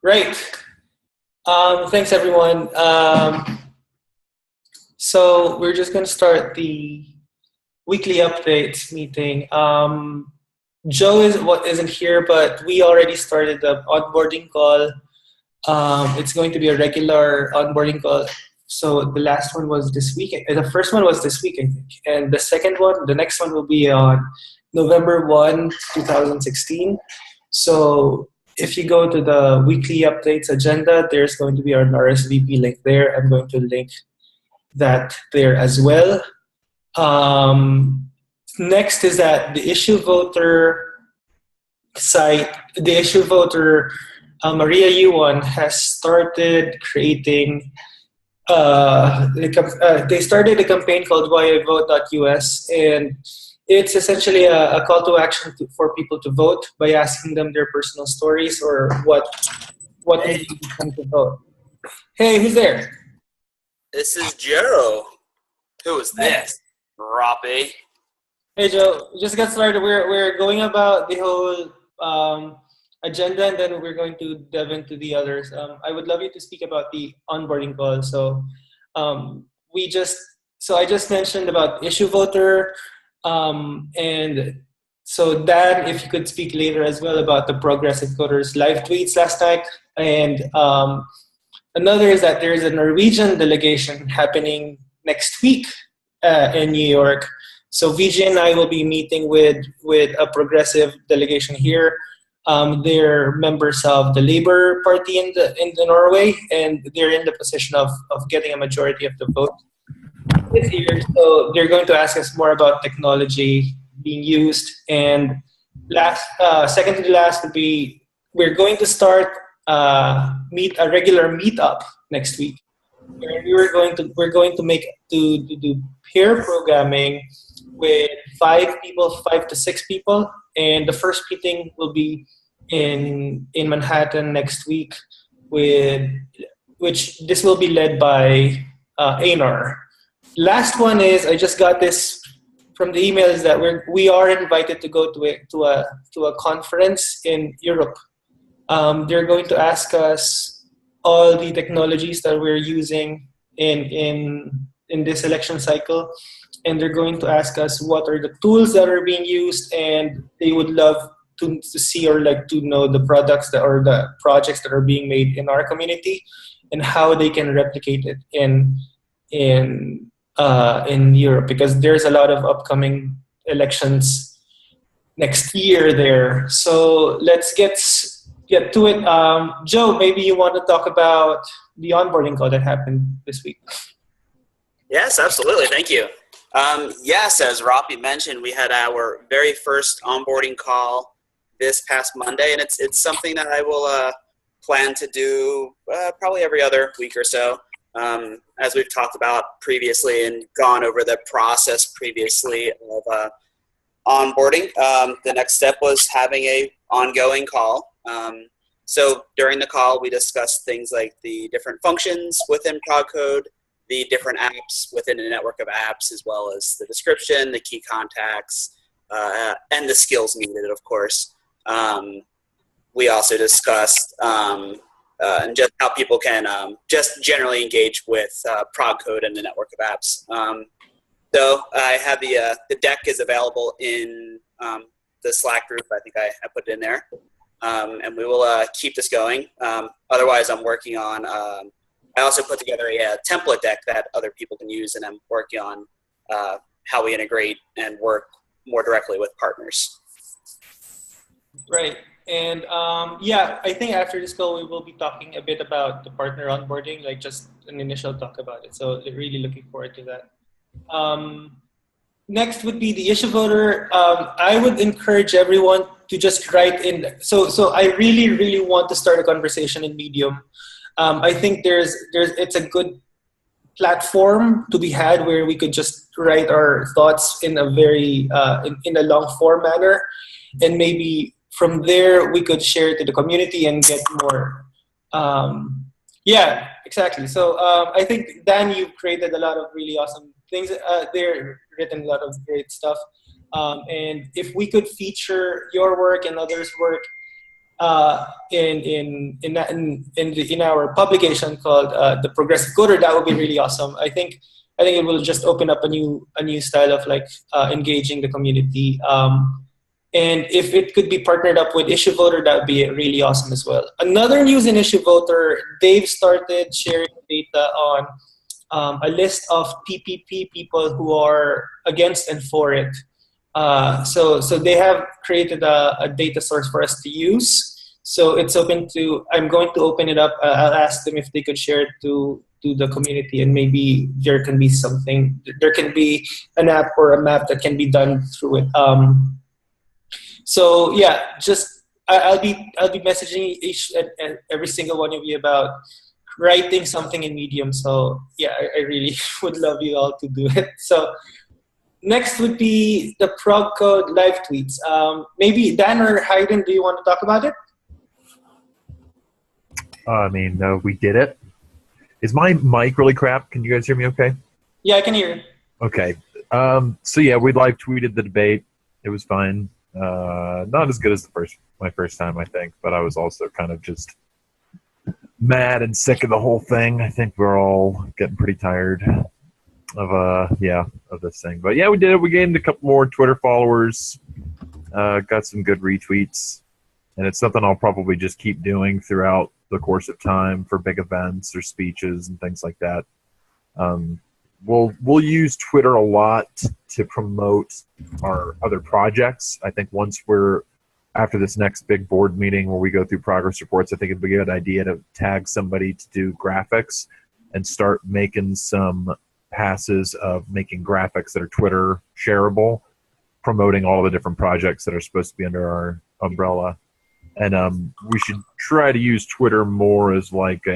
Right. Thanks, everyone. So we're just going to start the weekly updates meeting. Joe isn't here, but we already started the onboarding call. It's going to be a regular onboarding call. So the last one was this week. The first one was this week, I think. And the next one will be on November 1, 2016. So if you go to the weekly updates agenda, there's going to be an RSVP link there. I'm going to link that there as well. Next is that the IssueVoter site, the IssueVoter Maria Yuan has started creating. They started a campaign called whyivote.us, and it's essentially a call to action for people to vote by asking them their personal stories or what made you come to vote. Hey, who's there? This is Joe. Who is this? Roppy. Hey Joe, just get started. We're going about the whole agenda, and then we're going to delve into the others. I would love you to speak about the onboarding call. So I just mentioned about IssueVoter, and so Dan, if you could speak later as well about the Progressive Voters Live-tweets last night. And another is that there is a Norwegian delegation happening next week in New York. So VJ and I will be meeting with a progressive delegation here. They're members of the Labour Party in the Norway, and they're in the position of getting a majority of the vote this year. So they're going to ask us more about technology being used. And second to the last would be we're going to start a regular meetup next week. We're going to do pair programming with 5 to 6 people, and the first meeting will be in Manhattan next week, which this will be led by Einar. Last one is, I just got this from the emails that we are invited to go to a conference in Europe. They're going to ask us all the technologies that we're using in this election cycle, and they're going to ask us what are the tools that are being used, and they would love to see or like to know the products or the projects that are being made in our community and how they can replicate it in Europe, because there's a lot of upcoming elections next year there. So let's get to it. Joe, maybe you want to talk about the onboarding call that happened this week. Yes, absolutely. Thank you. Yes, as Roppy mentioned, we had our very first onboarding call this past Monday, and it's something that I will plan to do probably every other week or so. As we've talked about previously and gone over the process previously of onboarding, the next step was having a ongoing call. So during the call, we discussed things like the different functions within ProgCode, the different apps within a network of apps, as well as the description, the key contacts, and the skills needed, of course. We also discussed and just how people can just generally engage with ProgCode and the network of apps. So I have the deck is available in the Slack group. I think I put it in there. And we will keep this going. Otherwise, I'm working on, I also put together a template deck that other people can use, and I'm working on how we integrate and work more directly with partners. Right. And yeah, I think after this call, we will be talking a bit about the partner onboarding, like just an initial talk about it. So really looking forward to that. Next would be the IssueVoter. I would encourage everyone to just write in. So I really want to start a conversation in Medium. I think it's a good platform to be had where we could just write our thoughts in a very in a long form manner, and maybe from there we could share it to the community and get more. Yeah, exactly. So I think Dan, you've created a lot of really awesome things. They're written a lot of great stuff, and if we could feature your work and others' work in our publication called the Progressive Coder, that would be really awesome. I think it will just open up a new style of like engaging the community. And if it could be partnered up with IssueVoter, that would be really awesome as well. Another news in IssueVoter, they've started sharing data on a list of PPP people who are against and for it. So they have created a data source for us to use. So it's open to, I'm going to open it up. I'll ask them if they could share it to the community, and maybe there can be an app or a map that can be done through it. So yeah, just I'll be messaging each and every single one of you about writing something in Medium. So yeah, I really would love you all to do it. So next would be the ProgCode Live-tweets. Maybe Dan or Hayden, do you want to talk about it? I mean, we did it. Is my mic really crap? Can you guys hear me okay? Yeah, I can hear you. Okay. So yeah, we live tweeted the debate. It was fine. Not as good as my first time, I think, but I was also kind of just mad and sick of the whole thing. I think we're all getting pretty tired of this thing. But yeah, we did it. We gained a couple more Twitter followers. Got some good retweets, and it's something I'll probably just keep doing throughout the course of time for big events or speeches and things like that. We'll use Twitter a lot to promote our other projects. I think once we're after this next big board meeting where we go through progress reports, I think it'd be a good idea to tag somebody to do graphics and start making some passes of making graphics that are Twitter shareable, promoting all the different projects that are supposed to be under our umbrella. And we should try to use Twitter more as like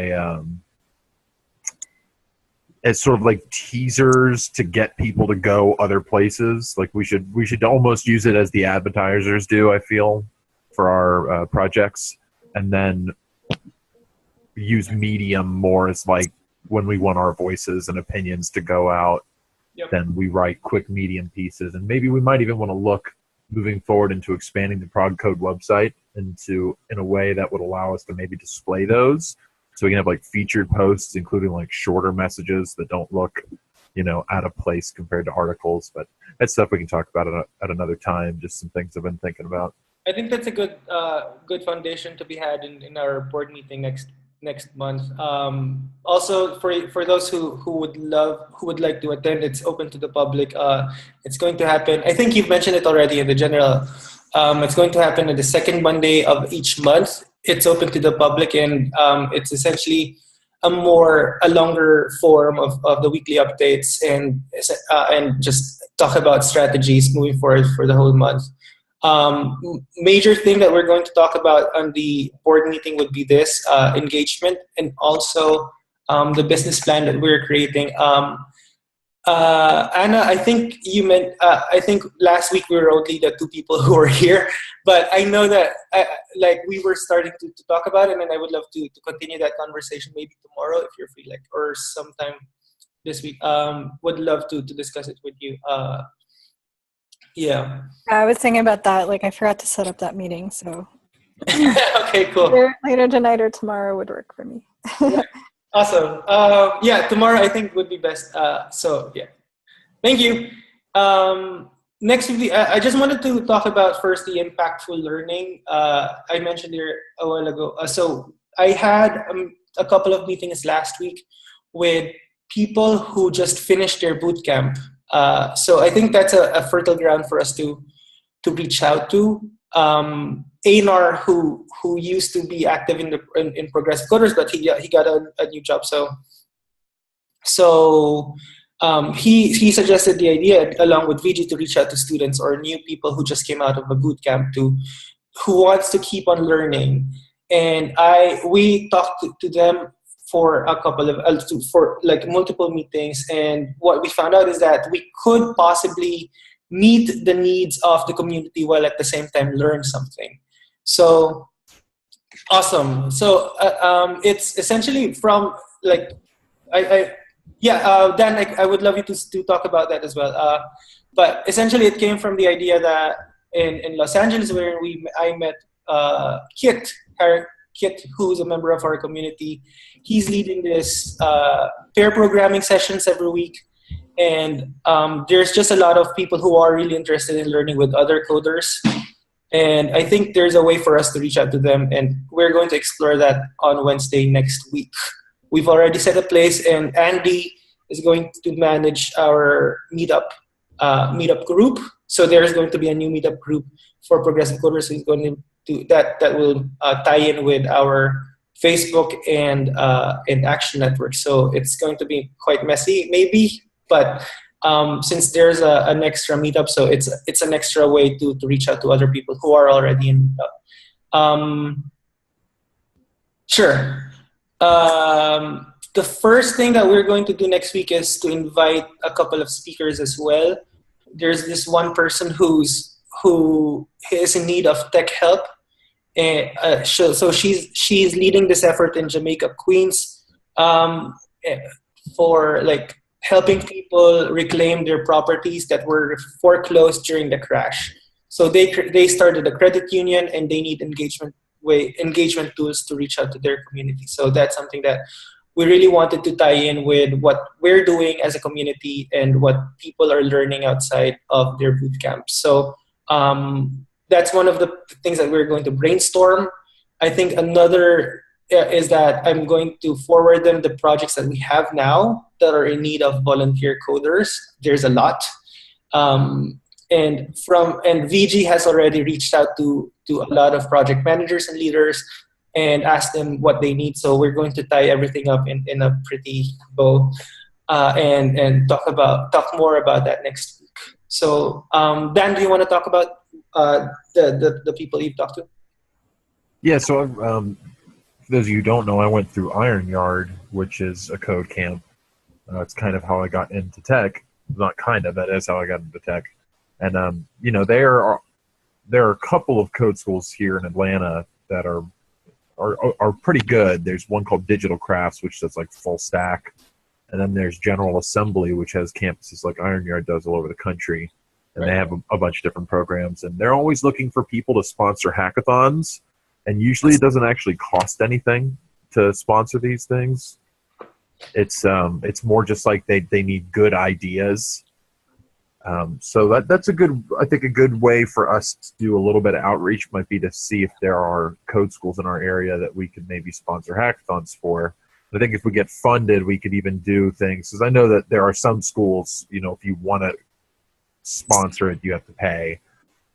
as sort of like teasers to get people to go other places. Like we should almost use it as the advertisers do, I feel, for our projects, and then use Medium more as like when we want our voices and opinions to go out. Yep. Then we write quick Medium pieces, and maybe we might even want to look moving forward into expanding the ProgCode website in a way that would allow us to maybe display those. So we can have like featured posts, including like shorter messages that don't look, out of place compared to articles. But that's stuff we can talk about at another time. Just some things I've been thinking about. I think that's a good foundation to be had in our board meeting next month. Also, for those who would like to attend, it's open to the public. It's going to happen. I think you've mentioned it already in the general. It's going to happen on the second Monday of each month. It's open to the public, and it's essentially a longer form of the weekly updates and just talk about strategies moving forward for the whole month. Major thing that we're going to talk about on the board meeting would be this engagement, and also the business plan that we're creating. Anna, I think you meant. I think last week we were only the two people who were here, but I know that we were starting to talk about it, and I would love to continue that conversation maybe tomorrow if you're free, or sometime this week. Would love to discuss it with you. Yeah. I was thinking about that. I forgot to set up that meeting, so. Okay, cool. Later tonight or tomorrow would work for me. Yeah. Awesome. Yeah, tomorrow I think would be best. So yeah, thank you. Next, I just wanted to talk about first the impactful learning. I mentioned here a while ago. So I had a couple of meetings last week with people who just finished their boot camp. So I think that's a fertile ground for us to reach out to. Einar, who used to be active in Progressive Coders, but he got a new job. So he suggested the idea, along with VG, to reach out to students or new people who just came out of a boot camp who wants to keep on learning. And we talked to them for a couple of multiple meetings, and what we found out is that we could possibly meet the needs of the community while at the same time learn something. So awesome. So it's essentially from Dan, I would love you to talk about that as well. But essentially it came from the idea that in Los Angeles, where I met Kit, who's a member of our community. He's leading this pair programming sessions every week. And there's just a lot of people who are really interested in learning with other coders. And I think there's a way for us to reach out to them. And we're going to explore that on Wednesday next week. We've already set a place, and Andy is going to manage our meetup group. So there's going to be a new meetup group for progressive coders. So he's going to do that. That will tie in with our Facebook and Action Network. So it's going to be quite messy, maybe, but since there's an extra meetup, so it's an extra way to reach out to other people who are already in meetup. Sure. The first thing that we're going to do next week is to invite a couple of speakers as well. There's this one person who is in need of tech help. So she's leading this effort in Jamaica, Queens, for like helping people reclaim their properties that were foreclosed during the crash. So they started a credit union, and they need engagement tools to reach out to their community. So that's something that we really wanted to tie in with what we're doing as a community and what people are learning outside of their boot camps. So that's one of the things that we're going to brainstorm. I think another is that I'm going to forward them the projects that we have now that are in need of volunteer coders. There's a lot. And VG has already reached out to a lot of project managers and leaders and asked them what they need. So we're going to tie everything up in a pretty bow and talk more about that next week. So Dan, do you want to talk about the people you've talked to? Yeah, so for those of you who don't know, I went through Iron Yard, which is a code camp. It's kind of how I got into tech. Not kind of, that is how I got into tech. And, you know, there are a couple of code schools here in Atlanta that are pretty good. There's one called Digital Crafts, which does like full stack. And then there's General Assembly, which has campuses like Iron Yard does all over the country. And They have a bunch of different programs. And they're always looking for people to sponsor hackathons. And usually it doesn't actually cost anything to sponsor these things. It's more just like they need good ideas. So that's a good way for us to do a little bit of outreach might be to see if there are code schools in our area that we could maybe sponsor hackathons for. I think if we get funded, we could even do things, because I know that there are some schools, you know, if you want to sponsor it, you have to pay.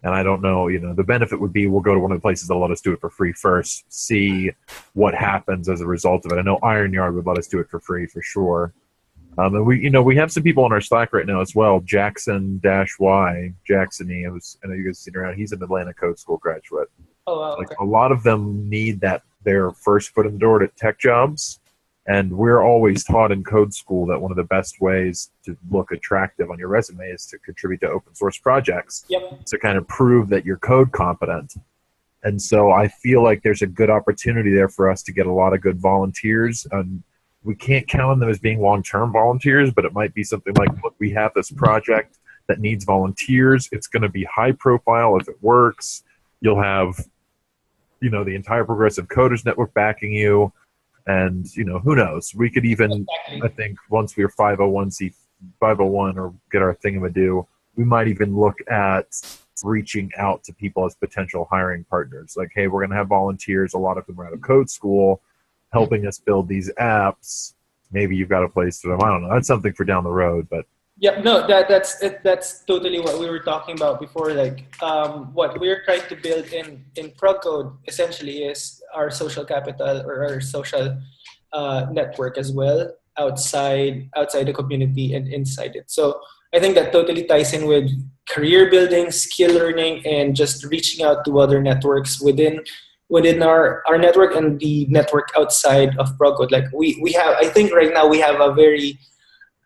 And I don't know, you know, the benefit would be we'll go to one of the places that let us do it for free first, see what happens as a result of it. I know Iron Yard would let us do it for free for sure. And we have some people on our Slack right now as well. Jackson-Y, Jackson-y, I know you guys have seen around. He's an Atlanta Code School graduate. Oh, wow, like a lot of them need their first foot in the door to tech jobs. And we're always taught in code school that one of the best ways to look attractive on your resume is to contribute to open source projects. Yep. To kind of prove that you're code competent. And so I feel like there's a good opportunity there for us to get a lot of good volunteers. And we can't count on them as being long-term volunteers, but it might be something like, look, we have this project that needs volunteers. It's going to be high profile if it works. You'll have, you know, the entire Progressive Coders Network backing you. And, you know, who knows? We could even, I think, once we're 501 or get our thingamadoo, we might even look at reaching out to people as potential hiring partners. Like, hey, we're going to have volunteers. A lot of them are out of code school helping us build these apps. Maybe you've got a place for them. I don't know. That's something for down the road. But yeah, no, that's totally what we were talking about before. Like, what we're trying to build in ProgCode essentially is our social capital or our social network as well outside the community and inside it. So I think that totally ties in with career building, skill learning, and just reaching out to other networks within our network and the network outside of ProgCode. Like we have, I think right now we have a very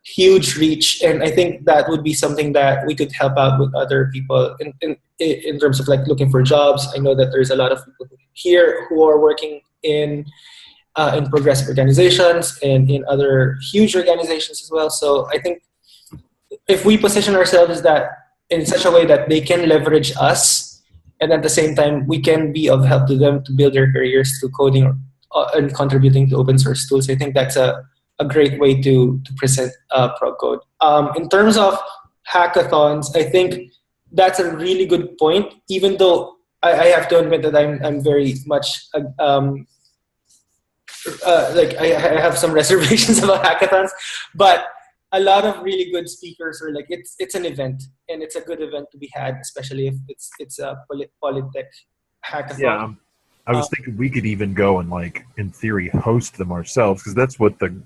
huge reach, and I think that would be something that we could help out with other people in terms of like looking for jobs. I know that there's a lot of people here who are working in progressive organizations and in other huge organizations as well. So I think if we position ourselves that in such a way that they can leverage us and at the same time, we can be of help to them to build their careers through coding and contributing to open source tools. I think that's a great way to present ProgCode. In terms of hackathons, I think that's a really good point, even though I have to admit that I'm very much like I have some reservations about hackathons, but a lot of really good speakers are like, it's an event, and it's a good event to be had, especially if it's a Polytech hackathon. Yeah, I was thinking we could even go and, like, in theory, host them ourselves, because that's what the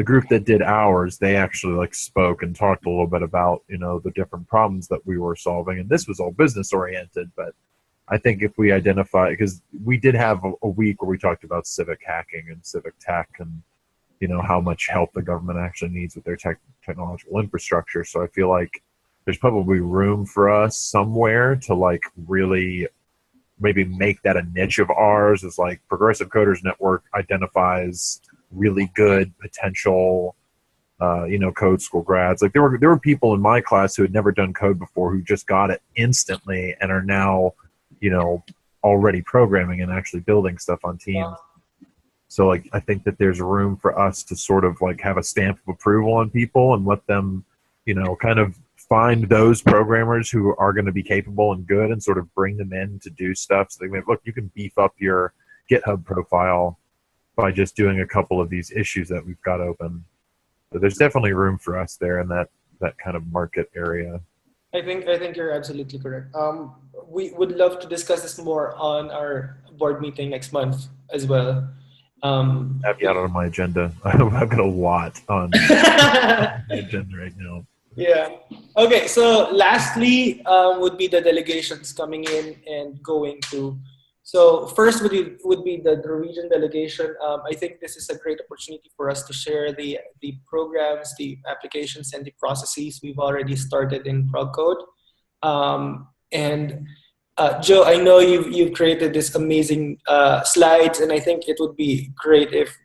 group that did ours, they actually, like, spoke and talked a little bit about, you know, the different problems that we were solving, and this was all business oriented. But I think if we identify, because we did have a week where we talked about civic hacking and civic tech, and, you know, how much help the government actually needs with their technological infrastructure. So I feel like there's probably room for us somewhere to, like, really maybe make that a niche of ours. Is like Progressive Coders Network identifies really good potential, you know, code school grads. Like there were people in my class who had never done code before who just got it instantly and are now, you know, already programming and actually building stuff on teams. So, like, I think that there's room for us to sort of, like, have a stamp of approval on people and let them, you know, kind of find those programmers who are going to be capable and good and sort of bring them in to do stuff. So they may, look, you can beef up your GitHub profile by just doing a couple of these issues that we've got open. So there's definitely room for us there in that kind of market area. I think you're absolutely correct. We would love to discuss this more on our board meeting next month as well. I've got it on my agenda. I've got a lot on my agenda right now. Yeah. Okay. So lastly, would be the delegations coming in and going to. So first would be the Norwegian delegation. I think this is a great opportunity for us to share the programs, the applications, and the processes we've already started in ProgCode. And Joe, I know you've created this amazing slides, and I think it would be great if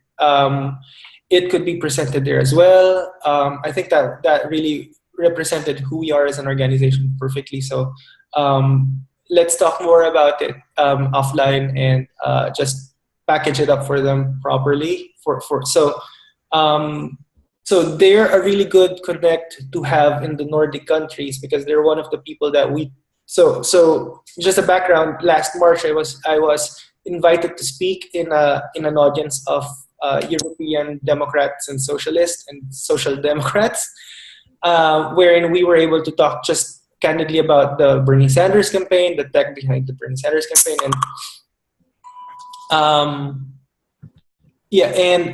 it could be presented there as well. I think that really represented who we are as an organization perfectly. So let's talk more about it offline and just package it up for them properly. So they're a really good connect to have in the Nordic countries, because they're one of the people that we. So just a background. Last March, I was invited to speak in an audience of European Democrats and Socialists and Social Democrats, wherein we were able to talk just candidly about the Bernie Sanders campaign, the tech behind the Bernie Sanders campaign, and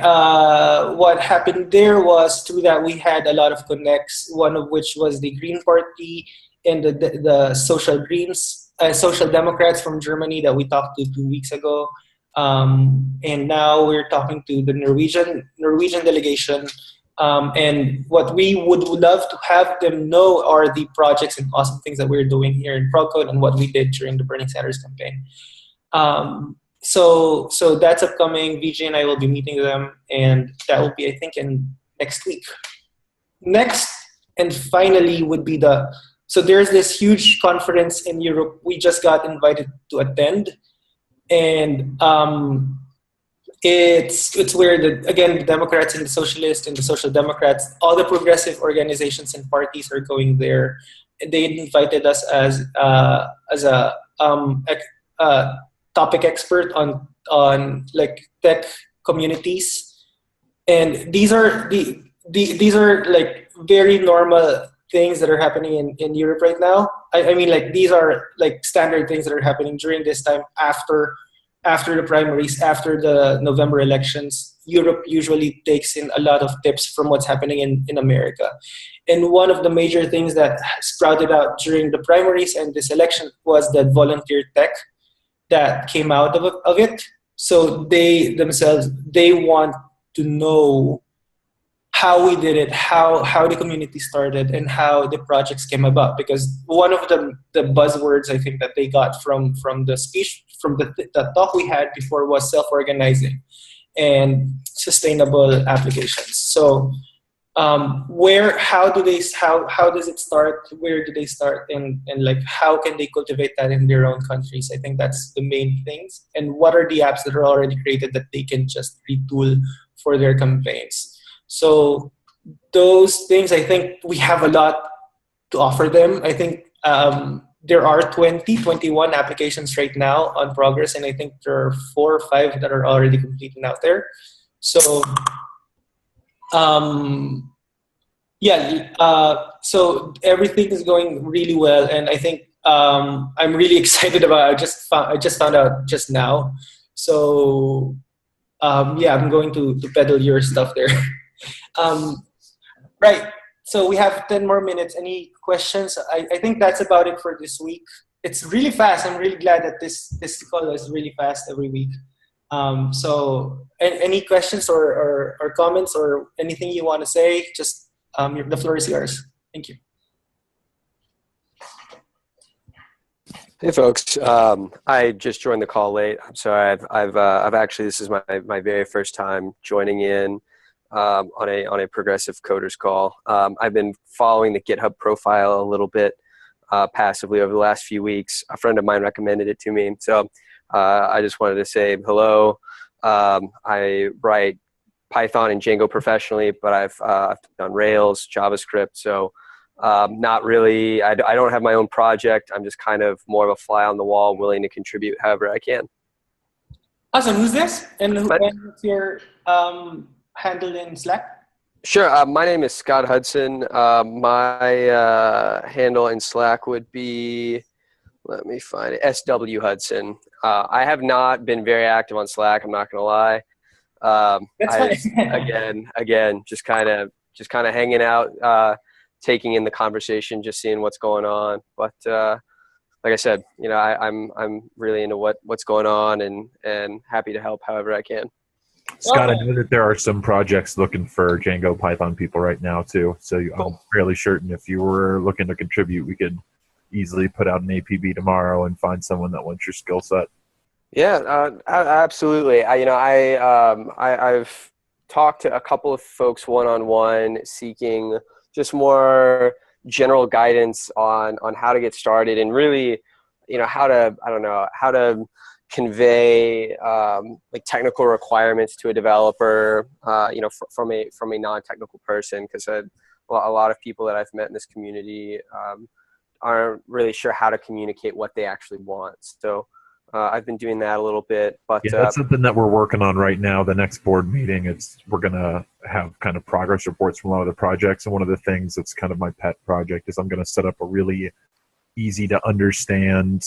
what happened there was through that we had a lot of connects. One of which was the Green Party and the Social Greens, Social Democrats from Germany that we talked to 2 weeks ago, and now we're talking to the Norwegian delegation. And what we would love to have them know are the projects and awesome things that we're doing here in ProgCode and what we did during the Bernie Sanders campaign. So that's upcoming. VJ and I will be meeting them, and that will be, I think, in next week. Next and finally would be so there's this huge conference in Europe we just got invited to attend, and it's where the Democrats and the Socialists and the Social Democrats, all the progressive organizations and parties are going there. They invited us as a topic expert on like tech communities, and these are like very normal things that are happening in Europe right now. I mean, like, these are like standard things that are happening during this time after the primaries, after the November elections. Europe usually takes in a lot of tips from what's happening in America. And one of the major things that sprouted out during the primaries and this election was that volunteer tech that came out of it. So they want to know how we did it, how the community started, and how the projects came about. Because one of the buzzwords I think that they got from the speech, from the talk we had before, was self-organizing and sustainable applications. So how does it start? Where do they start? And like, how can they cultivate that in their own countries? I think that's the main things. And what are the apps that are already created that they can just retool for their campaigns? So those things, I think we have a lot to offer them. I think there are 21 applications right now on Progress, and I think there are 4 or 5 that are already complete and out there. So so everything is going really well, and I think I'm really excited about it. I just found out just now. So I'm going to peddle your stuff there. Right. So we have 10 more minutes. Any questions? I think that's about it for this week. It's really fast. I'm really glad that this call is really fast every week. So any questions or comments or anything you want to say, just the floor is yours. Thank you. Hey folks, I just joined the call late. I'm sorry. I've actually, this is my very first time joining in on a progressive coders call. I've been following the GitHub profile a little bit passively over the last few weeks. A friend of mine recommended it to me, so I just wanted to say hello. I write Python and Django professionally, but I've done Rails, JavaScript, so not really. I don't have my own project. I'm just kind of more of a fly on the wall, willing to contribute however I can. Awesome. Who's this? And what's your handle in Slack? Sure. My name is Scott Hudson. My handle in Slack would be, let me find it, SW Hudson. I have not been very active on Slack. I'm not going to lie. That's fine. again, just kind of hanging out, taking in the conversation, just seeing what's going on. But like I said, I'm really into what's going on and happy to help however I can. Scott, I know that there are some projects looking for Django Python people right now too. So I'm fairly certain if you were looking to contribute, we could easily put out an APB tomorrow and find someone that wants your skill set. Yeah, absolutely. I've talked to a couple of folks one-on-one seeking just more general guidance on how to get started and really, how to convey like technical requirements to a developer, from a non-technical person, because a lot of people that I've met in this community aren't really sure how to communicate what they actually want. So I've been doing that a little bit, but yeah, that's something that we're working on right now. The next board meeting, we're gonna have kind of progress reports from a lot of the projects, and one of the things that's kind of my pet project is I'm gonna set up a really easy to understand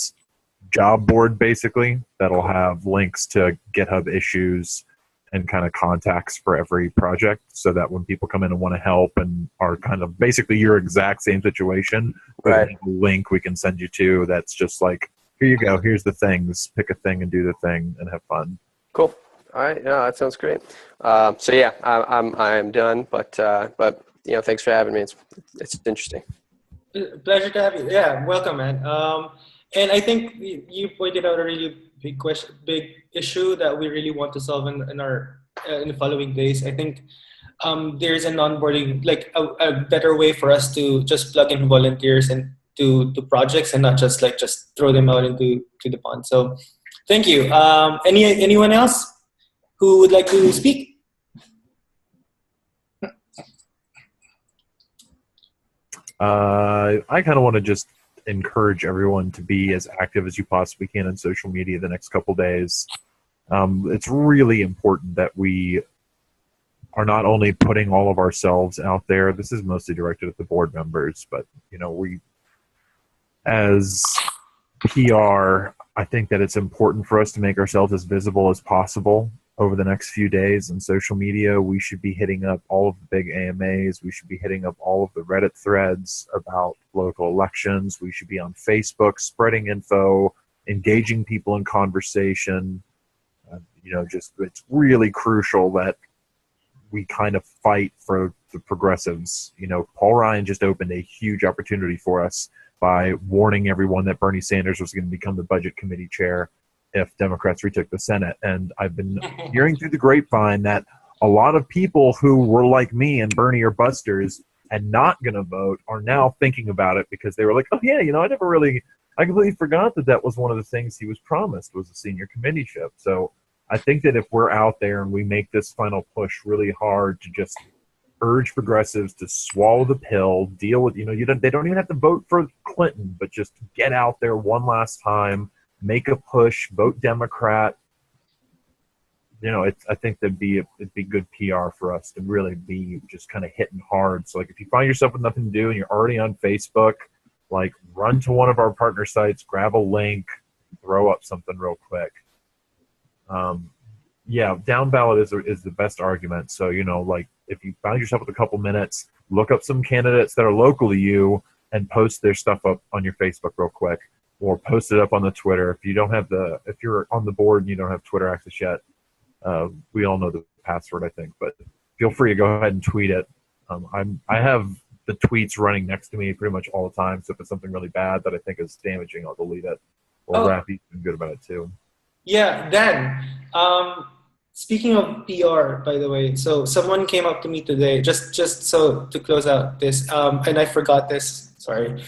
job board, basically, that'll have links to GitHub issues and kind of contacts for every project, so that when people come in and want to help and are kind of basically your exact same situation, right, a link we can send you to that's just like, here you go, here's the things, pick a thing and do the thing and have fun. Cool. All right, yeah, that sounds great. So yeah, I'm done, but thanks for having me. It's interesting. Pleasure to have you. Yeah, welcome, man. And I think you pointed out a really big issue that we really want to solve in the following days. I think there's an onboarding, like a better way for us to just plug in volunteers and to projects and not just throw them out into the pond. So thank you. Anyone else who would like to speak? I kind of want to just encourage everyone to be as active as you possibly can on social media the next couple days. It's really important that we are not only putting all of ourselves out there. This is mostly directed at the board members, but we, as PR, I think that it's important for us to make ourselves as visible as possible over the next few days on social media. We should be hitting up all of the big AMAs. We should be hitting up all of the Reddit threads about local elections. We should be on Facebook, spreading info, engaging people in conversation. It's really crucial that we kind of fight for the progressives. Paul Ryan just opened a huge opportunity for us by warning everyone that Bernie Sanders was going to become the budget committee chair if Democrats retook the Senate. And I've been hearing through the grapevine that a lot of people who were like me and Bernie or Busters and not going to vote are now thinking about it because they were like, oh yeah, I completely forgot that was one of the things he was promised was a senior committeeship. So I think that if we're out there and we make this final push really hard to just urge progressives to swallow the pill, deal with, they don't even have to vote for Clinton, but just get out there one last time, make a push, vote Democrat. I think it'd be good PR for us to really be just kind of hitting hard. So, like, if you find yourself with nothing to do and you're already on Facebook, like, run to one of our partner sites, grab a link, throw up something real quick. Down ballot is the best argument. So, like, if you find yourself with a couple minutes, look up some candidates that are local to you and post their stuff up on your Facebook real quick, or post it up on the Twitter. If you're on the board and you don't have Twitter access yet, we all know the password, I think, but feel free to go ahead and tweet it. I have the tweets running next to me pretty much all the time, so if it's something really bad that I think is damaging, I'll delete it. Or Rafi's been good about it too. Yeah, Dan. Speaking of PR, by the way, so someone came up to me today, just so to close out this, and I forgot this, sorry.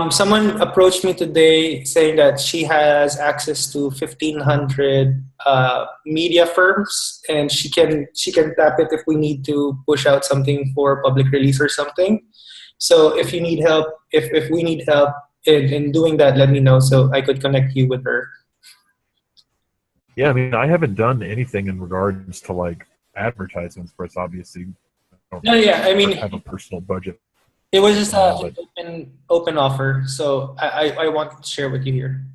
Someone approached me today saying that she has access to 1,500 media firms, and she can tap it if we need to push out something for public release or something. So if you need help, if we need help in doing that, let me know so I could connect you with her. Yeah, I mean, I haven't done anything in regards to like advertisements for us. Obviously, I have a personal budget. It was just an open offer, so I wanted to share with you here.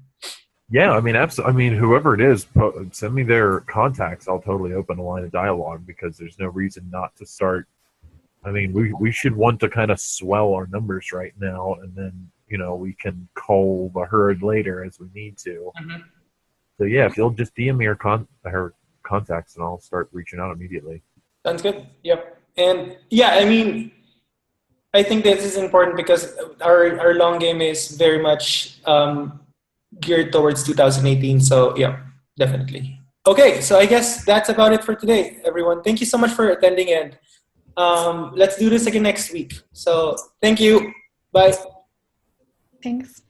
Yeah, I mean, absolutely. I mean, whoever it is, send me their contacts. I'll totally open a line of dialogue because there's no reason not to start. I mean, we should want to kind of swell our numbers right now, and then we can cull the herd later as we need to. Mm-hmm. So yeah, if you'll just DM me her contacts, and I'll start reaching out immediately. Sounds good. Yep. And yeah, I mean, I think this is important because our long game is very much geared towards 2018. So yeah, definitely. Okay, so I guess that's about it for today, everyone. Thank you so much for attending, and let's do this again next week. So thank you. Bye. Thanks.